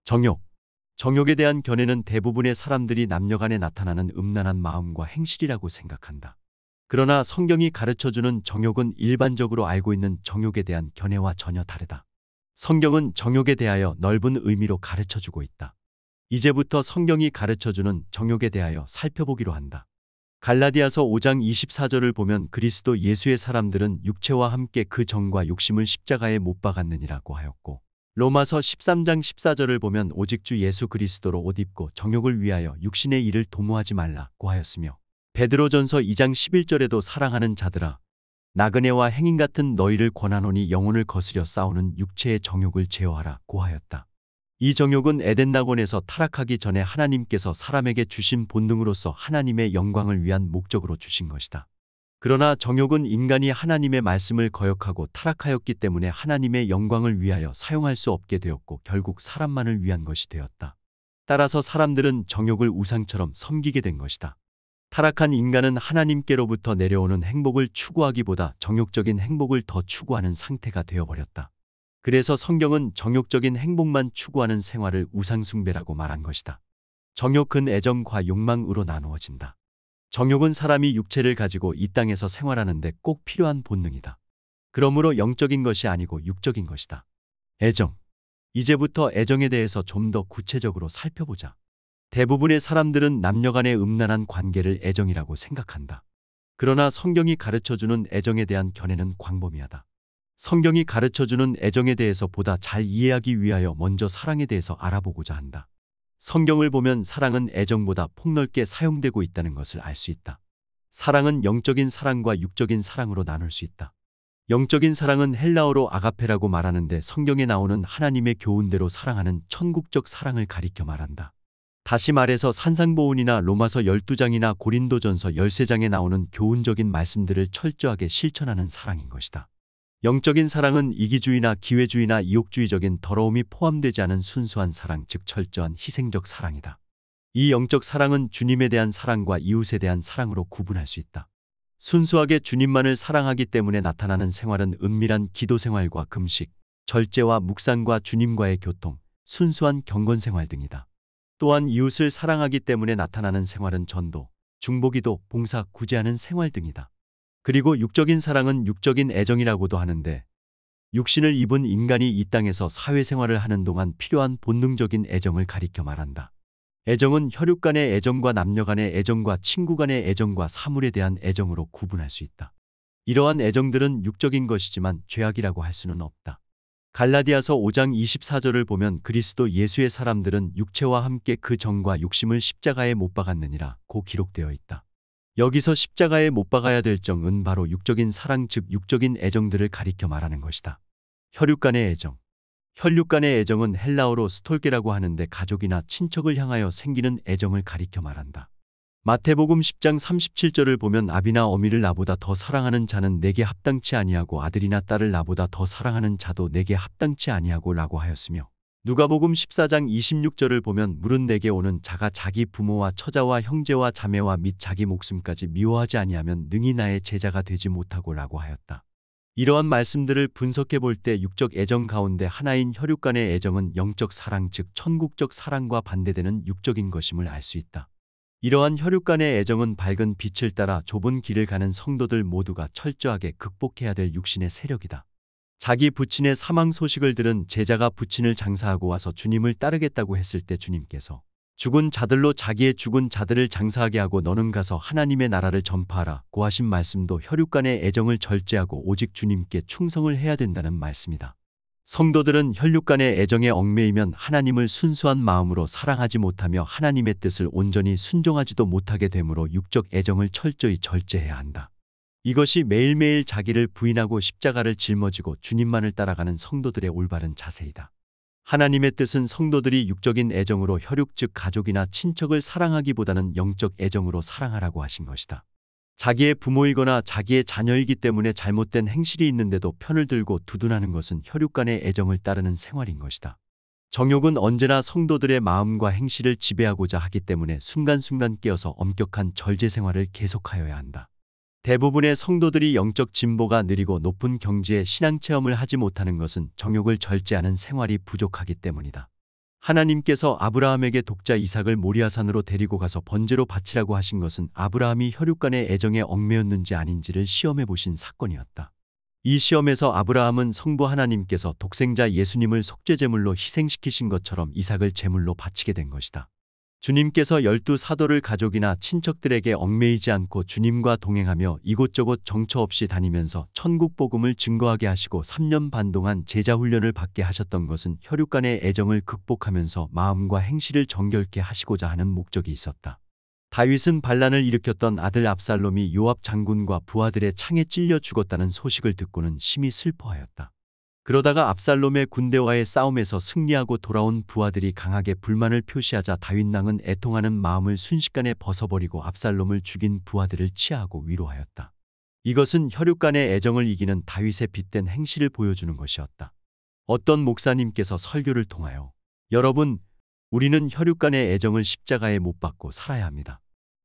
정욕. 정욕에 대한 견해는 대부분의 사람들이 남녀간에 나타나는 음란한 마음과 행실이라고 생각한다. 그러나 성경이 가르쳐주는 정욕은 일반적으로 알고 있는 정욕에 대한 견해와 전혀 다르다. 성경은 정욕에 대하여 넓은 의미로 가르쳐주고 있다. 이제부터 성경이 가르쳐주는 정욕에 대하여 살펴보기로 한다. 갈라디아서 5장 24절을 보면 그리스도 예수의 사람들은 육체와 함께 그 정과 욕심을 십자가에 못 박았느니라고 하였고, 로마서 13장 14절을 보면 오직 주 예수 그리스도로 옷 입고 정욕을 위하여 육신의 일을 도모하지 말라고 하였으며, 베드로전서 2장 11절에도 사랑하는 자들아 나그네와 행인 같은 너희를 권하노니 영혼을 거스려 싸우는 육체의 정욕을 제어하라고 하였다. 이 정욕은 에덴 낙원에서 타락하기 전에 하나님께서 사람에게 주신 본능으로서 하나님의 영광을 위한 목적으로 주신 것이다. 그러나 정욕은 인간이 하나님의 말씀을 거역하고 타락하였기 때문에 하나님의 영광을 위하여 사용할 수 없게 되었고 결국 사람만을 위한 것이 되었다. 따라서 사람들은 정욕을 우상처럼 섬기게 된 것이다. 타락한 인간은 하나님께로부터 내려오는 행복을 추구하기보다 정욕적인 행복을 더 추구하는 상태가 되어버렸다. 그래서 성경은 정욕적인 행복만 추구하는 생활을 우상숭배라고 말한 것이다. 정욕은 애정과 욕망으로 나누어진다. 정욕은 사람이 육체를 가지고 이 땅에서 생활하는데 꼭 필요한 본능이다. 그러므로 영적인 것이 아니고 육적인 것이다. 애정. 이제부터 애정에 대해서 좀 더 구체적으로 살펴보자. 대부분의 사람들은 남녀간의 음란한 관계를 애정이라고 생각한다. 그러나 성경이 가르쳐주는 애정에 대한 견해는 광범위하다. 성경이 가르쳐주는 애정에 대해서 보다 잘 이해하기 위하여 먼저 사랑에 대해서 알아보고자 한다. 성경을 보면 사랑은 애정보다 폭넓게 사용되고 있다는 것을 알 수 있다. 사랑은 영적인 사랑과 육적인 사랑으로 나눌 수 있다. 영적인 사랑은 헬라어로 아가페라고 말하는데 성경에 나오는 하나님의 교훈대로 사랑하는 천국적 사랑을 가리켜 말한다. 다시 말해서 산상보훈이나 로마서 12장이나 고린도전서 13장에 나오는 교훈적인 말씀들을 철저하게 실천하는 사랑인 것이다. 영적인 사랑은 이기주의나 기회주의나 이욕주의적인 더러움이 포함되지 않은 순수한 사랑, 즉 철저한 희생적 사랑이다. 이 영적 사랑은 주님에 대한 사랑과 이웃에 대한 사랑으로 구분할 수 있다. 순수하게 주님만을 사랑하기 때문에 나타나는 생활은 은밀한 기도 생활과 금식, 절제와 묵상과 주님과의 교통, 순수한 경건 생활 등이다. 또한 이웃을 사랑하기 때문에 나타나는 생활은 전도, 중보기도, 봉사, 구제하는 생활 등이다. 그리고 육적인 사랑은 육적인 애정이라고도 하는데, 육신을 입은 인간이 이 땅에서 사회생활을 하는 동안 필요한 본능적인 애정을 가리켜 말한다. 애정은 혈육 간의 애정과 남녀 간의 애정과 친구 간의 애정과 사물에 대한 애정으로 구분할 수 있다. 이러한 애정들은 육적인 것이지만 죄악이라고 할 수는 없다. 갈라디아서 5장 24절을 보면 그리스도 예수의 사람들은 육체와 함께 그 정과 욕심을 십자가에 못 박았느니라 고 기록되어 있다. 여기서 십자가에 못 박아야 될 정은 바로 육적인 사랑, 즉 육적인 애정들을 가리켜 말하는 것이다. 혈육 간의 애정. 혈육 간의 애정은 헬라어로 스톨게라고 하는데 가족이나 친척을 향하여 생기는 애정을 가리켜 말한다. 마태복음 10장 37절을 보면 아비나 어미를 나보다 더 사랑하는 자는 내게 합당치 아니하고 아들이나 딸을 나보다 더 사랑하는 자도 내게 합당치 아니하고 라고 하였으며, 누가복음 14장 26절을 보면 물은 내게 오는 자가 자기 부모와 처자와 형제와 자매와 및 자기 목숨까지 미워하지 아니하면 능히 나의 제자가 되지 못하고 라고 하였다. 이러한 말씀들을 분석해 볼 때 육적 애정 가운데 하나인 혈육 간의 애정은 영적 사랑, 즉 천국적 사랑과 반대되는 육적인 것임을 알 수 있다. 이러한 혈육 간의 애정은 밝은 빛을 따라 좁은 길을 가는 성도들 모두가 철저하게 극복해야 될 육신의 세력이다. 자기 부친의 사망 소식을 들은 제자가 부친을 장사하고 와서 주님을 따르겠다고 했을 때 주님께서 죽은 자들로 자기의 죽은 자들을 장사하게 하고 너는 가서 하나님의 나라를 전파하라고 하신 말씀도 혈육 간의 애정을 절제하고 오직 주님께 충성을 해야 된다는 말씀이다. 성도들은 혈육 간의 애정에 얽매이면 하나님을 순수한 마음으로 사랑하지 못하며 하나님의 뜻을 온전히 순종하지도 못하게 되므로 육적 애정을 철저히 절제해야 한다. 이것이 매일매일 자기를 부인하고 십자가를 짊어지고 주님만을 따라가는 성도들의 올바른 자세이다. 하나님의 뜻은 성도들이 육적인 애정으로 혈육, 즉 가족이나 친척을 사랑하기보다는 영적 애정으로 사랑하라고 하신 것이다. 자기의 부모이거나 자기의 자녀이기 때문에 잘못된 행실이 있는데도 편을 들고 두둔하는 것은 혈육 간의 애정을 따르는 생활인 것이다. 정욕은 언제나 성도들의 마음과 행실을 지배하고자 하기 때문에 순간순간 깨어서 엄격한 절제 생활을 계속하여야 한다. 대부분의 성도들이 영적 진보가 느리고 높은 경지의 신앙 체험을 하지 못하는 것은 정욕을 절제하는 생활이 부족하기 때문이다. 하나님께서 아브라함에게 독자 이삭을 모리아산으로 데리고 가서 번제로 바치라고 하신 것은 아브라함이 혈육간의 애정에 얽매였는지 아닌지를 시험해 보신 사건이었다. 이 시험에서 아브라함은 성부 하나님께서 독생자 예수님을 속죄제물로 희생시키신 것처럼 이삭을 제물로 바치게 된 것이다. 주님께서 12사도를 가족이나 친척들에게 얽매이지 않고 주님과 동행하며 이곳저곳 정처 없이 다니면서 천국 복음을 증거하게 하시고 3년 반 동안 제자 훈련을 받게 하셨던 것은 혈육 간의 애정을 극복하면서 마음과 행실을 정결케 하시고자 하는 목적이 있었다. 다윗은 반란을 일으켰던 아들 압살롬이 요압 장군과 부하들의 창에 찔려 죽었다는 소식을 듣고는 심히 슬퍼하였다. 그러다가 압살롬의 군대와의 싸움에서 승리하고 돌아온 부하들이 강하게 불만을 표시하자 다윗왕은 애통하는 마음을 순식간에 벗어버리고 압살롬을 죽인 부하들을 치하하고 위로하였다. 이것은 혈육 간의 애정을 이기는 다윗의 빗된 행실을 보여주는 것이었다. 어떤 목사님께서 설교를 통하여 여러분, 우리는 혈육 간의 애정을 십자가에 못 박고 살아야 합니다.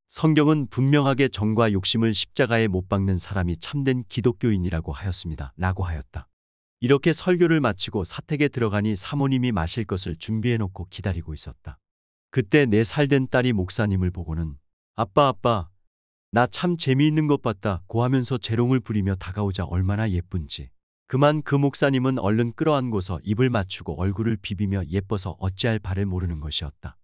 성경은 분명하게 정과 욕심을 십자가에 못 박는 사람이 참된 기독교인이라고 하였습니다. 라고 하였다. 이렇게 설교를 마치고 사택에 들어가니 사모님이 마실 것을 준비해놓고 기다리고 있었다. 그때 4살 된 딸이 목사님을 보고는 아빠, 나 참 재미있는 것 봤다 고 하면서 재롱을 부리며 다가오자 얼마나 예쁜지. 그만 그 목사님은 얼른 끌어안고서 입을 맞추고 얼굴을 비비며 예뻐서 어찌할 바를 모르는 것이었다.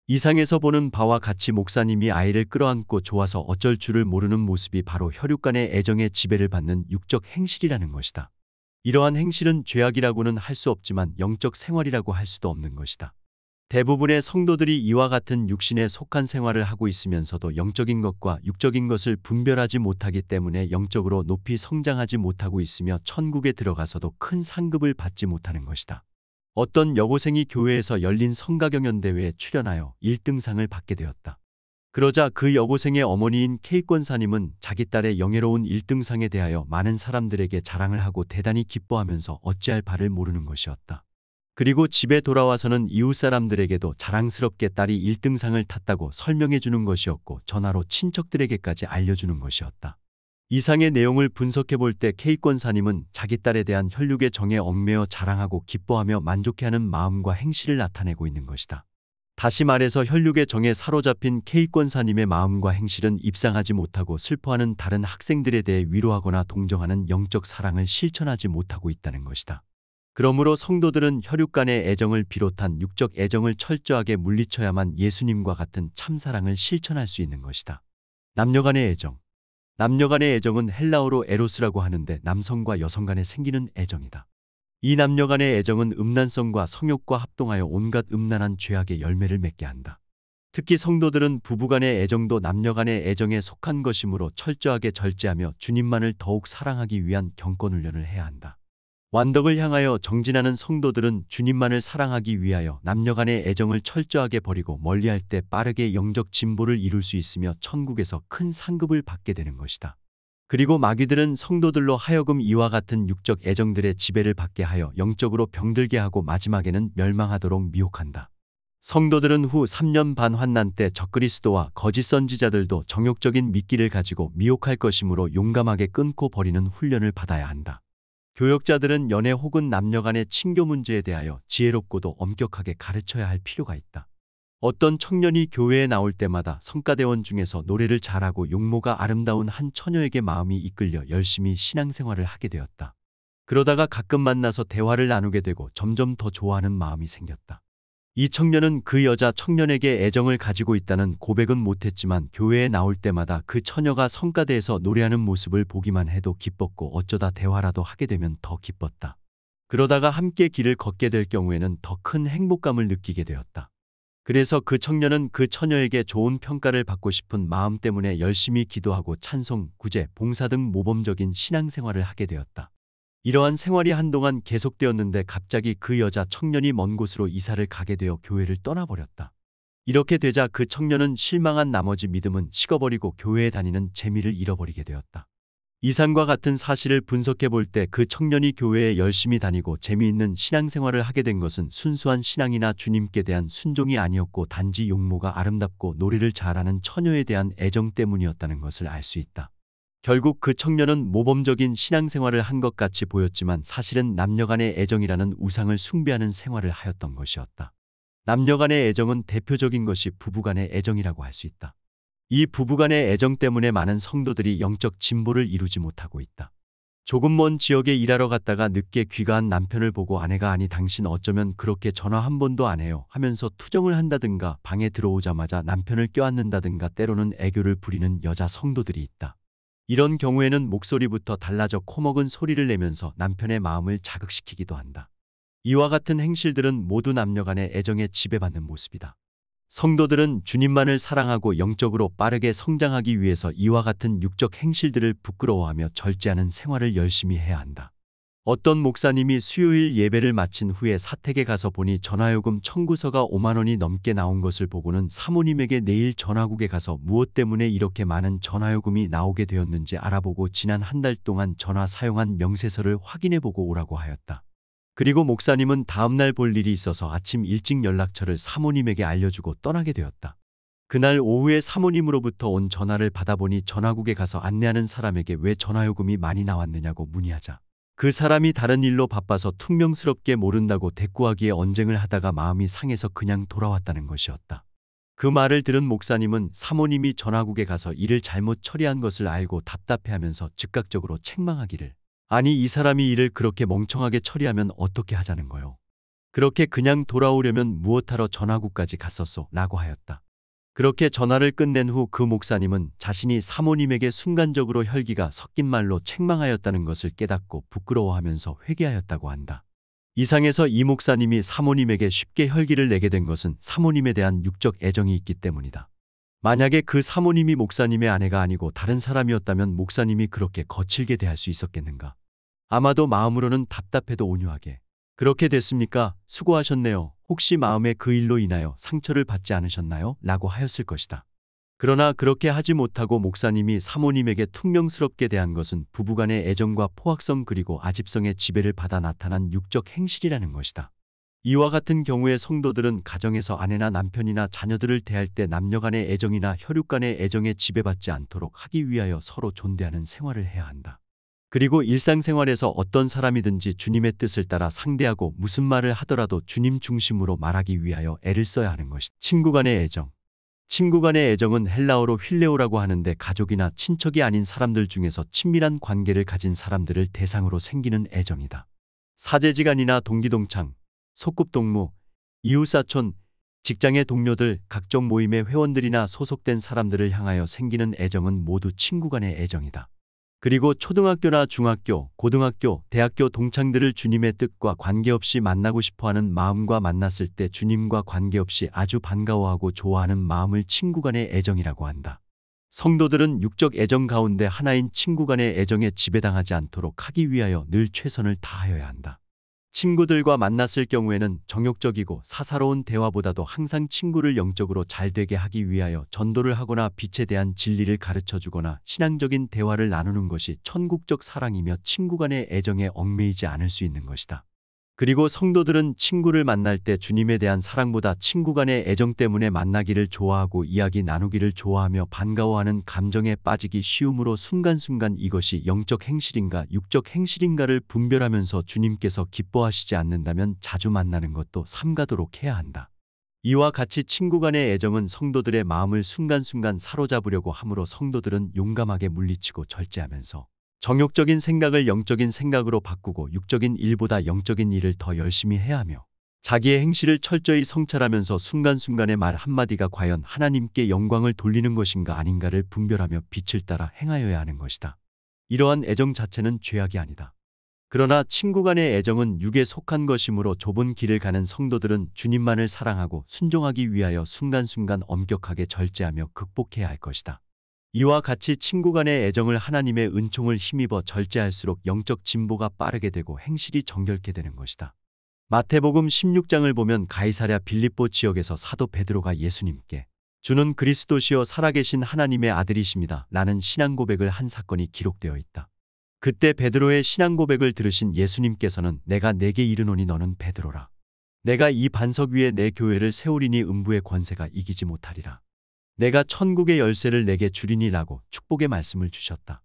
이상에서 보는 바와 같이 목사님이 아이를 끌어안고 좋아서 어쩔 줄을 모르는 모습이 바로 혈육 간의 애정의 지배를 받는 육적 행실이라는 것이다. 이러한 행실은 죄악이라고는 할 수 없지만 영적 생활이라고 할 수도 없는 것이다. 대부분의 성도들이 이와 같은 육신에 속한 생활을 하고 있으면서도 영적인 것과 육적인 것을 분별하지 못하기 때문에 영적으로 높이 성장하지 못하고 있으며 천국에 들어가서도 큰 상급을 받지 못하는 것이다. 어떤 여고생이 교회에서 열린 성가경연대회에 출연하여 1등상을 받게 되었다. 그러자 그 여고생의 어머니인 K 권사님은 자기 딸의 영예로운 1등상에 대하여 많은 사람들에게 자랑을 하고 대단히 기뻐하면서 어찌할 바를 모르는 것이었다. 그리고 집에 돌아와서는 이웃 사람들에게도 자랑스럽게 딸이 1등상을 탔다고 설명해 주는 것이었고 전화로 친척들에게까지 알려주는 것이었다. 이상의 내용을 분석해 볼 때 K 권사님은 자기 딸에 대한 혈육의 정에 얽매여 자랑하고 기뻐하며 만족해하는 마음과 행실을 나타내고 있는 것이다. 다시 말해서 혈육의 정에 사로잡힌 K 권사님의 마음과 행실은 입상하지 못하고 슬퍼하는 다른 학생들에 대해 위로하거나 동정하는 영적 사랑을 실천하지 못하고 있다는 것이다. 그러므로 성도들은 혈육 간의 애정을 비롯한 육적 애정을 철저하게 물리쳐야만 예수님과 같은 참사랑을 실천할 수 있는 것이다. 남녀 간의 애정. 남녀 간의 애정은 헬라어로 에로스라고 하는데 남성과 여성 간에 생기는 애정이다. 이 남녀 간의 애정은 음란성과 성욕과 합동하여 온갖 음란한 죄악의 열매를 맺게 한다. 특히 성도들은 부부 간의 애정도 남녀 간의 애정에 속한 것이므로 철저하게 절제하며 주님만을 더욱 사랑하기 위한 경건훈련을 해야 한다. 완덕을 향하여 정진하는 성도들은 주님만을 사랑하기 위하여 남녀 간의 애정을 철저하게 버리고 멀리할 때 빠르게 영적 진보를 이룰 수 있으며 천국에서 큰 상급을 받게 되는 것이다. 그리고 마귀들은 성도들로 하여금 이와 같은 육적 애정들의 지배를 받게 하여 영적으로 병들게 하고 마지막에는 멸망하도록 미혹한다. 성도들은 후 3년 반 환난 때 적그리스도와 거짓 선지자들도 정욕적인 미끼를 가지고 미혹할 것이므로 용감하게 끊고 버리는 훈련을 받아야 한다. 교역자들은 연애 혹은 남녀 간의 친교 문제에 대하여 지혜롭고도 엄격하게 가르쳐야 할 필요가 있다. 어떤 청년이 교회에 나올 때마다 성가대원 중에서 노래를 잘하고 용모가 아름다운 한 처녀에게 마음이 이끌려 열심히 신앙생활을 하게 되었다. 그러다가 가끔 만나서 대화를 나누게 되고 점점 더 좋아하는 마음이 생겼다. 이 청년은 그 여자 청년에게 애정을 가지고 있다는 고백은 못했지만 교회에 나올 때마다 그 처녀가 성가대에서 노래하는 모습을 보기만 해도 기뻤고 어쩌다 대화라도 하게 되면 더 기뻤다. 그러다가 함께 길을 걷게 될 경우에는 더 큰 행복감을 느끼게 되었다. 그래서 그 청년은 그 처녀에게 좋은 평가를 받고 싶은 마음 때문에 열심히 기도하고 찬송, 구제, 봉사 등 모범적인 신앙생활을 하게 되었다. 이러한 생활이 한동안 계속되었는데 갑자기 그 여자 청년이 먼 곳으로 이사를 가게 되어 교회를 떠나버렸다. 이렇게 되자 그 청년은 실망한 나머지 믿음은 식어버리고 교회에 다니는 재미를 잃어버리게 되었다. 이상과 같은 사실을 분석해 볼 때 그 청년이 교회에 열심히 다니고 재미있는 신앙생활을 하게 된 것은 순수한 신앙이나 주님께 대한 순종이 아니었고 단지 용모가 아름답고 노래를 잘하는 처녀에 대한 애정 때문이었다는 것을 알 수 있다. 결국 그 청년은 모범적인 신앙생활을 한 것 같이 보였지만 사실은 남녀 간의 애정이라는 우상을 숭배하는 생활을 하였던 것이었다. 남녀 간의 애정은 대표적인 것이 부부간의 애정이라고 할 수 있다. 이 부부간의 애정 때문에 많은 성도들이 영적 진보를 이루지 못하고 있다. 조금 먼 지역에 일하러 갔다가 늦게 귀가한 남편을 보고 아내가 아니 당신 어쩌면 그렇게 전화 한 번도 안 해요 하면서 투정을 한다든가 방에 들어오자마자 남편을 껴안는다든가 때로는 애교를 부리는 여자 성도들이 있다. 이런 경우에는 목소리부터 달라져 코먹은 소리를 내면서 남편의 마음을 자극시키기도 한다. 이와 같은 행실들은 모두 남녀 간의 애정에 지배받는 모습이다. 성도들은 주님만을 사랑하고 영적으로 빠르게 성장하기 위해서 이와 같은 육적 행실들을 부끄러워하며 절제하는 생활을 열심히 해야 한다. 어떤 목사님이 수요일 예배를 마친 후에 사택에 가서 보니 전화요금 청구서가 5만 원이 넘게 나온 것을 보고는 사모님에게 내일 전화국에 가서 무엇 때문에 이렇게 많은 전화요금이 나오게 되었는지 알아보고 지난 한 달 동안 전화 사용한 명세서를 확인해보고 오라고 하였다. 그리고 목사님은 다음날 볼 일이 있어서 아침 일찍 연락처를 사모님에게 알려주고 떠나게 되었다. 그날 오후에 사모님으로부터 온 전화를 받아보니 전화국에 가서 안내하는 사람에게 왜 전화요금이 많이 나왔느냐고 문의하자 그 사람이 다른 일로 바빠서 퉁명스럽게 모른다고 대꾸하기에 언쟁을 하다가 마음이 상해서 그냥 돌아왔다는 것이었다. 그 말을 들은 목사님은 사모님이 전화국에 가서 일을 잘못 처리한 것을 알고 답답해하면서 즉각적으로 책망하기를 아니 이 사람이 일을 그렇게 멍청하게 처리하면 어떻게 하자는 거요. 그렇게 그냥 돌아오려면 무엇하러 전화국까지 갔었소 라고 하였다. 그렇게 전화를 끝낸 후 그 목사님은 자신이 사모님에게 순간적으로 혈기가 섞인 말로 책망하였다는 것을 깨닫고 부끄러워하면서 회개하였다고 한다. 이상에서 이 목사님이 사모님에게 쉽게 혈기를 내게 된 것은 사모님에 대한 육적 애정이 있기 때문이다. 만약에 그 사모님이 목사님의 아내가 아니고 다른 사람이었다면 목사님이 그렇게 거칠게 대할 수 있었겠는가? 아마도 마음으로는 답답해도 온유하게 그렇게 됐습니까? 수고하셨네요. 혹시 마음에 그 일로 인하여 상처를 받지 않으셨나요? 라고 하였을 것이다. 그러나 그렇게 하지 못하고 목사님이 사모님에게 퉁명스럽게 대한 것은 부부간의 애정과 포악성 그리고 아집성의 지배를 받아 나타난 육적 행실이라는 것이다. 이와 같은 경우에 성도들은 가정에서 아내나 남편이나 자녀들을 대할 때 남녀 간의 애정이나 혈육 간의 애정에 지배받지 않도록 하기 위하여 서로 존대하는 생활을 해야 한다. 그리고 일상생활에서 어떤 사람이든지 주님의 뜻을 따라 상대하고 무슨 말을 하더라도 주님 중심으로 말하기 위하여 애를 써야 하는 것이다. 친구 간의 애정. 친구 간의 애정은 헬라어로 휠레오라고 하는데 가족이나 친척이 아닌 사람들 중에서 친밀한 관계를 가진 사람들을 대상으로 생기는 애정이다. 사제지간이나 동기동창, 소꿉동무, 이웃사촌, 직장의 동료들, 각종 모임의 회원들이나 소속된 사람들을 향하여 생기는 애정은 모두 친구 간의 애정이다. 그리고 초등학교나 중학교, 고등학교, 대학교 동창들을 주님의 뜻과 관계없이 만나고 싶어하는 마음과 만났을 때 주님과 관계없이 아주 반가워하고 좋아하는 마음을 친구 간의 애정이라고 한다. 성도들은 육적 애정 가운데 하나인 친구 간의 애정에 지배당하지 않도록 하기 위하여 늘 최선을 다하여야 한다. 친구들과 만났을 경우에는 정욕적이고 사사로운 대화보다도 항상 친구를 영적으로 잘 되게 하기 위하여 전도를 하거나 빛에 대한 진리를 가르쳐 주거나 신앙적인 대화를 나누는 것이 천국적 사랑이며 친구 간의 애정에 얽매이지 않을 수 있는 것이다. 그리고 성도들은 친구를 만날 때 주님에 대한 사랑보다 친구 간의 애정 때문에 만나기를 좋아하고 이야기 나누기를 좋아하며 반가워하는 감정에 빠지기 쉬우므로 순간순간 이것이 영적 행실인가 육적 행실인가를 분별하면서 주님께서 기뻐하시지 않는다면 자주 만나는 것도 삼가도록 해야 한다. 이와 같이 친구 간의 애정은 성도들의 마음을 순간순간 사로잡으려고 하므로 성도들은 용감하게 물리치고 절제하면서 정욕적인 생각을 영적인 생각으로 바꾸고 육적인 일보다 영적인 일을 더 열심히 해야 하며 자기의 행실을 철저히 성찰하면서 순간순간의 말 한마디가 과연 하나님께 영광을 돌리는 것인가 아닌가를 분별하며 빛을 따라 행하여야 하는 것이다. 이러한 애정 자체는 죄악이 아니다. 그러나 친구 간의 애정은 육에 속한 것이므로 좁은 길을 가는 성도들은 주님만을 사랑하고 순종하기 위하여 순간순간 엄격하게 절제하며 극복해야 할 것이다. 이와 같이 친구 간의 애정을 하나님의 은총을 힘입어 절제할수록 영적 진보가 빠르게 되고 행실이 정결케 되는 것이다. 마태복음 16장을 보면 가이사랴 빌립보 지역에서 사도 베드로가 예수님께 주는 그리스도시요 살아계신 하나님의 아들이십니다 라는 신앙 고백을 한 사건이 기록되어 있다. 그때 베드로의 신앙 고백을 들으신 예수님께서는 내가 네게 이르노니 너는 베드로라. 내가 이 반석 위에 내 교회를 세우리니 음부의 권세가 이기지 못하리라. 내가 천국의 열쇠를 내게 주리니라고 축복의 말씀을 주셨다.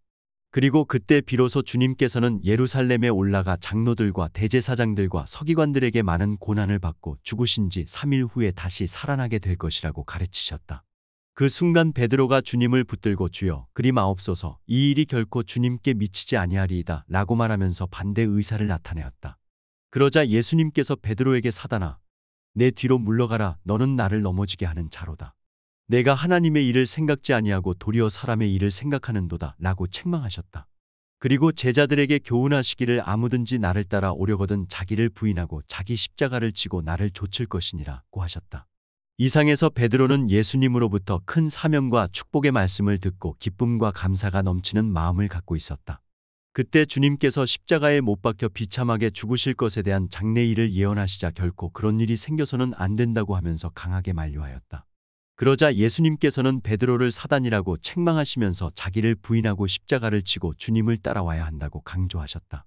그리고 그때 비로소 주님께서는 예루살렘에 올라가 장로들과 대제사장들과 서기관들에게 많은 고난을 받고 죽으신 지 3일 후에 다시 살아나게 될 것이라고 가르치셨다. 그 순간 베드로가 주님을 붙들고 주여 그리 마옵소서 이 일이 결코 주님께 미치지 아니하리이다 라고 말하면서 반대 의사를 나타내었다. 그러자 예수님께서 베드로에게 사단아 내 뒤로 물러가라 너는 나를 넘어지게 하는 자로다. 내가 하나님의 일을 생각지 아니하고 도리어 사람의 일을 생각하는도다 라고 책망하셨다. 그리고 제자들에게 교훈하시기를 아무든지 나를 따라 오려거든 자기를 부인하고 자기 십자가를 지고 나를 좇을 것이니라고 하셨다. 이상에서 베드로는 예수님으로부터 큰 사명과 축복의 말씀을 듣고 기쁨과 감사가 넘치는 마음을 갖고 있었다. 그때 주님께서 십자가에 못 박혀 비참하게 죽으실 것에 대한 장래일을 예언하시자 결코 그런 일이 생겨서는 안 된다고 하면서 강하게 만류하였다. 그러자 예수님께서는 베드로를 사단이라고 책망하시면서 자기를 부인하고 십자가를 지고 주님을 따라와야 한다고 강조하셨다.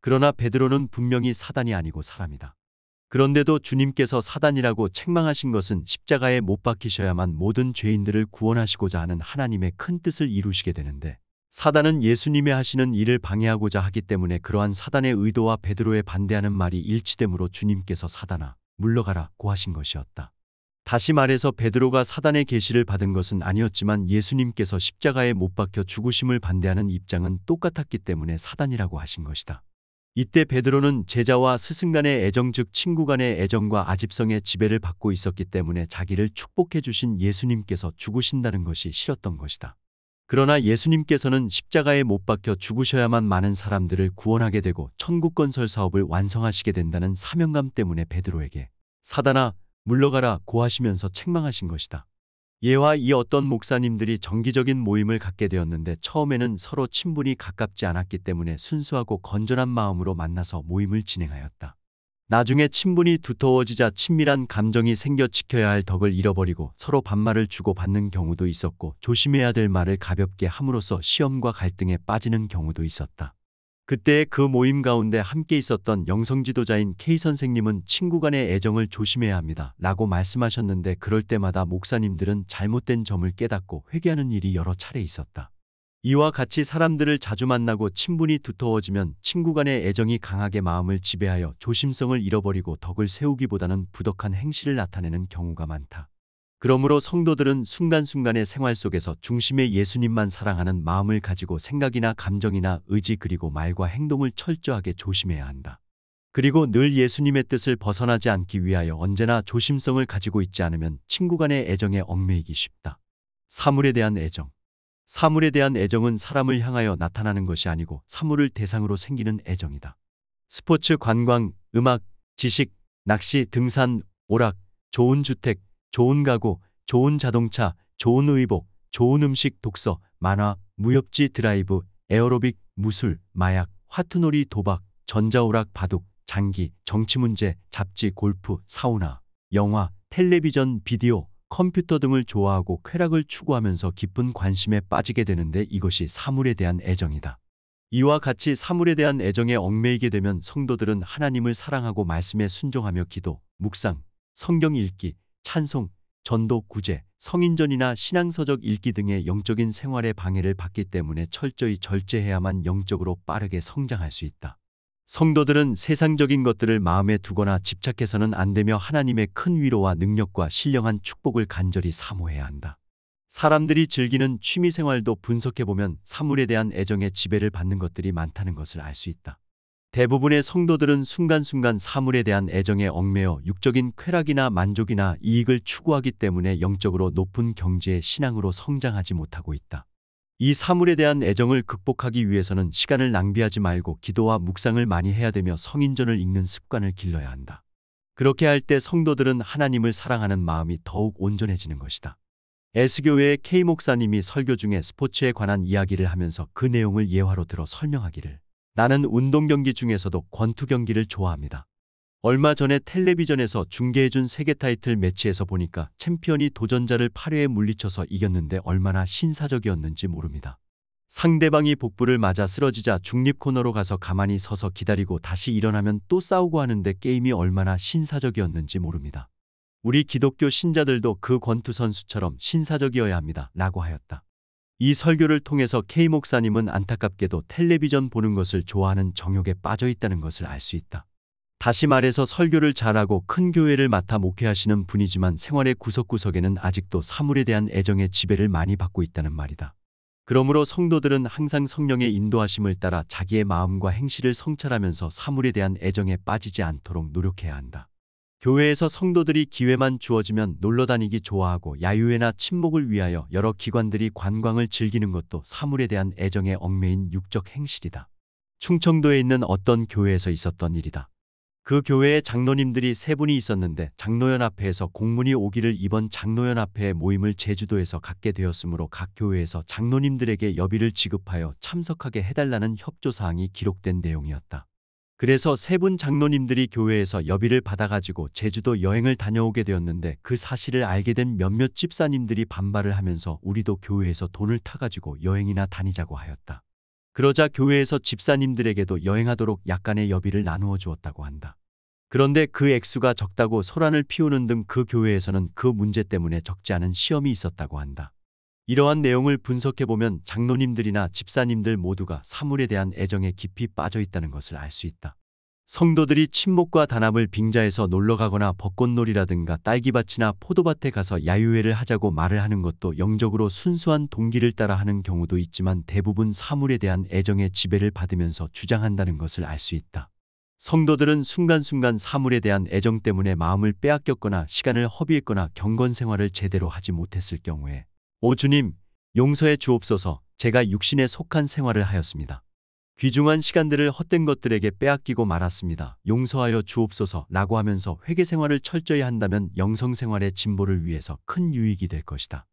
그러나 베드로는 분명히 사단이 아니고 사람이다. 그런데도 주님께서 사단이라고 책망하신 것은 십자가에 못 박히셔야만 모든 죄인들을 구원하시고자 하는 하나님의 큰 뜻을 이루시게 되는데 사단은 예수님의 하시는 일을 방해하고자 하기 때문에 그러한 사단의 의도와 베드로의 반대하는 말이 일치되므로 주님께서 사단아 물러가라고 하신 것이었다. 다시 말해서 베드로가 사단의 계시를 받은 것은 아니었지만 예수님께서 십자가에 못 박혀 죽으심을 반대하는 입장은 똑같았기 때문에 사단이라고 하신 것이다. 이때 베드로는 제자와 스승 간의 애정 즉 친구 간의 애정과 아집성의 지배를 받고 있었기 때문에 자기를 축복해 주신 예수님께서 죽으신다는 것이 싫었던 것이다. 그러나 예수님께서는 십자가에 못 박혀 죽으셔야만 많은 사람들을 구원하게 되고 천국 건설 사업을 완성하시게 된다는 사명감 때문에 베드로에게 사단아 물러가라 고 하시면서 책망하신 것이다. 예와 이 어떤 목사님들이 정기적인 모임을 갖게 되었는데 처음에는 서로 친분이 가깝지 않았기 때문에 순수하고 건전한 마음으로 만나서 모임을 진행하였다. 나중에 친분이 두터워지자 친밀한 감정이 생겨 지켜야 할 덕을 잃어버리고 서로 반말을 주고받는 경우도 있었고 조심해야 될 말을 가볍게 함으로써 시험과 갈등에 빠지는 경우도 있었다. 그때 그 모임 가운데 함께 있었던 영성지도자인 K 선생님은 친구 간의 애정을 조심해야 합니다 라고 말씀하셨는데 그럴 때마다 목사님들은 잘못된 점을 깨닫고 회개하는 일이 여러 차례 있었다. 이와 같이 사람들을 자주 만나고 친분이 두터워지면 친구 간의 애정이 강하게 마음을 지배하여 조심성을 잃어버리고 덕을 세우기보다는 부덕한 행실을 나타내는 경우가 많다. 그러므로 성도들은 순간순간의 생활 속에서 중심에 예수님만 사랑하는 마음을 가지고 생각이나 감정이나 의지 그리고 말과 행동을 철저하게 조심해야 한다. 그리고 늘 예수님의 뜻을 벗어나지 않기 위하여 언제나 조심성을 가지고 있지 않으면 친구 간의 애정에 얽매이기 쉽다. 사물에 대한 애정. 사물에 대한 애정은 사람을 향하여 나타나는 것이 아니고 사물을 대상으로 생기는 애정이다. 스포츠, 관광, 음악, 지식, 낚시, 등산, 오락, 좋은 주택, 좋은 가구, 좋은 자동차, 좋은 의복, 좋은 음식, 독서, 만화, 무협지, 드라이브, 에어로빅, 무술, 마약, 화투놀이, 도박, 전자오락, 바둑, 장기, 정치 문제, 잡지, 골프, 사우나, 영화, 텔레비전, 비디오, 컴퓨터 등을 좋아하고 쾌락을 추구하면서 깊은 관심에 빠지게 되는데 이것이 사물에 대한 애정이다. 이와 같이 사물에 대한 애정에 얽매이게 되면 성도들은 하나님을 사랑하고 말씀에 순종하며 기도, 묵상, 성경 읽기, 찬송, 전도, 구제, 성인전이나 신앙서적 읽기 등의 영적인 생활에 방해를 받기 때문에 철저히 절제해야만 영적으로 빠르게 성장할 수 있다. 성도들은 세상적인 것들을 마음에 두거나 집착해서는 안 되며 하나님의 큰 위로와 능력과 신령한 축복을 간절히 사모해야 한다. 사람들이 즐기는 취미생활도 분석해보면 사물에 대한 애정에 지배를 받는 것들이 많다는 것을 알 수 있다. 대부분의 성도들은 순간순간 사물에 대한 애정에 얽매여 육적인 쾌락이나 만족이나 이익을 추구하기 때문에 영적으로 높은 경지의 신앙으로 성장하지 못하고 있다. 이 사물에 대한 애정을 극복하기 위해서는 시간을 낭비하지 말고 기도와 묵상을 많이 해야 되며 성인전을 읽는 습관을 길러야 한다. 그렇게 할 때 성도들은 하나님을 사랑하는 마음이 더욱 온전해지는 것이다. S교회의 K 목사님이 설교 중에 스포츠에 관한 이야기를 하면서 그 내용을 예화로 들어 설명하기를 나는 운동 경기 중에서도 권투 경기를 좋아합니다. 얼마 전에 텔레비전에서 중계해준 세계 타이틀 매치에서 보니까 챔피언이 도전자를 8회에 물리쳐서 이겼는데 얼마나 신사적이었는지 모릅니다. 상대방이 복부를 맞아 쓰러지자 중립 코너로 가서 가만히 서서 기다리고 다시 일어나면 또 싸우고 하는데 게임이 얼마나 신사적이었는지 모릅니다. 우리 기독교 신자들도 그 권투 선수처럼 신사적이어야 합니다. 라고 하였다. 이 설교를 통해서 K 목사님은 안타깝게도 텔레비전 보는 것을 좋아하는 정욕에 빠져 있다는 것을 알 수 있다. 다시 말해서 설교를 잘하고 큰 교회를 맡아 목회하시는 분이지만 생활의 구석구석에는 아직도 사물에 대한 애정의 지배를 많이 받고 있다는 말이다. 그러므로 성도들은 항상 성령의 인도하심을 따라 자기의 마음과 행실을 성찰하면서 사물에 대한 애정에 빠지지 않도록 노력해야 한다. 교회에서 성도들이 기회만 주어지면 놀러다니기 좋아하고 야유회나 친목을 위하여 여러 기관들이 관광을 즐기는 것도 사물에 대한 애정에 얽매인 육적 행실이다. 충청도에 있는 어떤 교회에서 있었던 일이다. 그 교회에 장로님들이 세 분이 있었는데 장로연합회에서 공문이 오기를 이번 장로연합회의 모임을 제주도에서 갖게 되었으므로 각 교회에서 장로님들에게 여비를 지급하여 참석하게 해달라는 협조사항이 기록된 내용이었다. 그래서 세 분 장로님들이 교회에서 여비를 받아가지고 제주도 여행을 다녀오게 되었는데 그 사실을 알게 된 몇몇 집사님들이 반발을 하면서 우리도 교회에서 돈을 타가지고 여행이나 다니자고 하였다. 그러자 교회에서 집사님들에게도 여행하도록 약간의 여비를 나누어 주었다고 한다. 그런데 그 액수가 적다고 소란을 피우는 등 그 교회에서는 그 문제 때문에 적지 않은 시험이 있었다고 한다. 이러한 내용을 분석해보면 장로님들이나 집사님들 모두가 사물에 대한 애정에 깊이 빠져 있다는 것을 알 수 있다. 성도들이 친목과 단합을 빙자해서 놀러가거나 벚꽃놀이라든가 딸기밭이나 포도밭에 가서 야유회를 하자고 말을 하는 것도 영적으로 순수한 동기를 따라 하는 경우도 있지만 대부분 사물에 대한 애정의 지배를 받으면서 주장한다는 것을 알 수 있다. 성도들은 순간순간 사물에 대한 애정 때문에 마음을 빼앗겼거나 시간을 허비했거나 경건 생활을 제대로 하지 못했을 경우에 오 주님, 용서해 주옵소서. 제가 육신에 속한 생활을 하였습니다. 귀중한 시간들을 헛된 것들에게 빼앗기고 말았습니다. 용서하여 주옵소서 라고 하면서 회개 생활을 철저히 한다면 영성 생활의 진보를 위해서 큰 유익이 될 것이다.